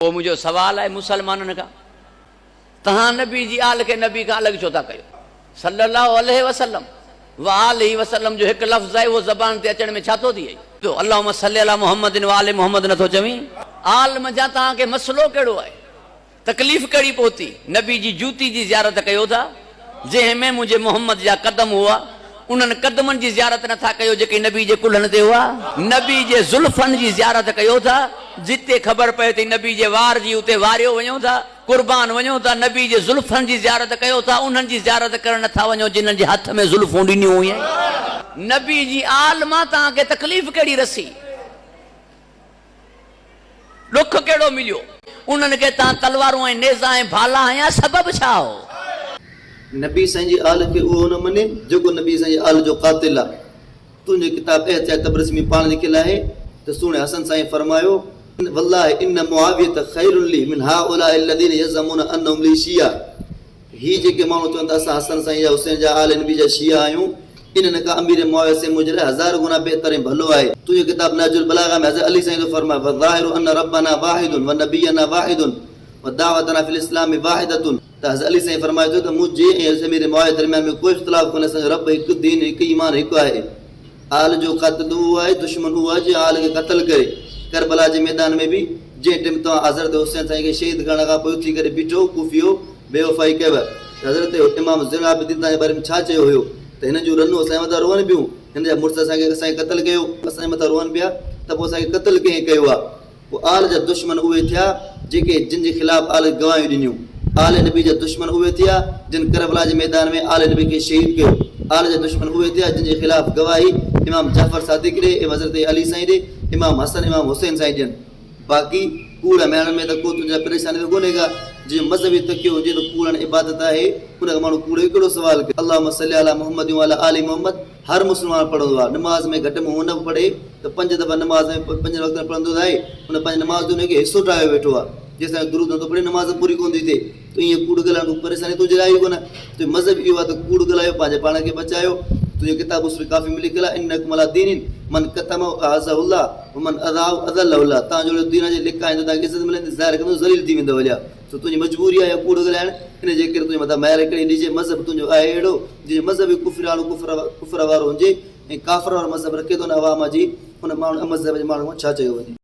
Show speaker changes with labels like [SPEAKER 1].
[SPEAKER 1] वो मुझे सवाल है मुसलमानन का, तहां नबी जी आल के नबी का अलग छो था कयो? सल्लल्लाहु अलैहि वसल्लम व आलिहि वसल्लम जो एक लफ्ज़ है वो ज़बान ते अचण में छा थो थिए? तो अल्लाहुम्मा सल्ली अला मुहम्मदिन व आले मुहम्मद नथो चवी? आल मजा तहां के मसलो केड़ो है, तकलीफ़ कड़ी पहुती? नबी जी जूती जी ज़ियारत कयो था जंहिंमें मुझे मोहम्मद जा कदम हुआ, उन्हनि कदमनि जी ज़ियारत नथा कयो जेके नबी जे कुल्हनि ते हुआ। नबी जे ज़ुल्फ़नि जी ज़ियारत कयो था, जिते ख़बर पए थी नबी जे वार जी उते वारियो वञो था, कुर्बान वञो था। नबी जे ज़ुल्फ़नि जी ज़ियारत कयो था, उन्हनि जी ज़ियारत करण नथा वञो जिन्हनि जे हथ में ज़ुल्फ़ूं ॾिनियूं हुयूं। नबी जी आल मां तव्हांखे तकलीफ़ कहिड़ी रसी, ॾुख कहिड़ो मिलियो? उन्हनि खे तव्हां तलवारूं ऐं नेज़ा ऐं भाला हयां, सबबु छा हो?
[SPEAKER 2] नबी साईं जी आल खे उहो न मञे जेको नबी साईं जी आल जो क़ातिल आहे। तुंहिंजे किताब एहतियात तबरसी में पाण लिखियलु आहे त सुणे हसन साईं फरमायो, वल्लाहि इन मुआवियत खैरुन ली मिन हाउलाइ अल्लज़ीना यज़मून अन्नहुम ली शिया। ही जेके माण्हू चवनि था असां हसन साईं या हुसैन जा आल नबी जा शिया आहियूं, इन्हनि खां अमीर मुआविया से मुंहिंजे लाइ 1000 गुना बहितर ऐं भलो आहे। तुंहिंजे किताब नाजुल बलागा में हज़रत अली साईं थो फरमाए, वज़ाहिरु अन्न रब्बना वाहिदुन व नबियना वाहिदुन व दावतना फिल इस्लाम वाहिदतुन। त हज़रत अली साईं फरमाए थो त मुंहिंजे ऐं अमीर मुआविया दरमियान में कोई इख़्तिलाफ़ कोन्हे, असांजो रब हिकु, दीन हिकु, ईमान हिकु आहे। आल जो क़ातिल उहो आहे, दुश्मन उहो आहे जो आल खे क़त्ल करे। करबला जे मैदान में बि जंहिं टाइम तव्हां हज़रत हुसैन साईं खे शहीद करण खां पोइ उथी करे बीठो, कुफियो बेवफ़ाई कयव, हज़रत इमाम ज़ैनुल आबिदीन जे बारे में छा चयो हुयो त हिन जूं रनूं असांजे मथां रोअनि पियूं, हिन जा मुड़ुस असांखे क़त्ल कयो, असांजे मथां रोअनि पिया, त पोइ असांखे क़त्ल कंहिं कयो आहे? पोइ आल जा दुश्मन उहे थिया जेके जिन जे ख़िलाफ़ आल गवाहियूं ॾिनियूं। आल नबी जा दुश्मन उहे थिया जिन करबला जे मैदान में आल नबी खे शहीद कयो। आल जा दुश्मन उहे थिया जिन जे ख़िलाफ़ गवाही इमाम जाफ़र सादिक ॾे, हज़रत अली साईं ॾे, इमाम हसन इमाम हुसैन साईं ॾियनि। बाक़ी कूड़ मेणनि में त को तुंहिंजा परेशानी त कोन्हे का, जीअं मज़हबी तकियो हुजे त कूड़नि इबादत आहे, उनखां माण्हू कूड़ो हिकिड़ो सुवाल कयो। अल्लाहुम्मा सल्ली अला मुहम्मद व अला आलि मुहम्मद हर मुस्लमान पढ़ंदो आहे। नमाज़ में घटि में हू न पढ़े त 5 दफ़ा नमाज़ में 5 वक़्त में पढ़ंदो आहे, उन पंहिंजी नमाज़ जो हुनखे हिसो ठाहियो वेठो आहे। जेसिताईं दुरूद नथो पढ़े नमाज़ पूरी कोन थी थिए। त ईअं कूड़ ॻाल्हाइण परेशानी तुंहिंजे लाइ कोन, तुंहिंजो मज़हब इहो आहे त कूड़ ॻाल्हायो, पंहिंजे पाण खे बचायो। तुंहिंजो किताब उसूल काफ़ी में लिखियलु आहे, इन्नकुम अला दीनिन मन कतम अज़हुल्लाह व मन अज़ाहु अज़ल्लहुल्लाह। तव्हांजो दीन जे लिखा आहिनि त तव्हांखे इज़त मिलंदी, ज़ाहिर कंदो ज़लील थी वेंदव हलिया। त तुंहिंजी मजबूरी आहे कूड़ ॻाल्हाइण, इन जे करे तुंहिंजे मथां महिर करे ॾिजे। मज़हब तुंहिंजो आहे अहिड़ो जंहिं मज़हबी कुफर वारो हुजे ऐं काफ़र वारो मज़हब रखे थो न अवाम जी, हुन माण्हू मज़हब जे माण्हू छा चयो वञे।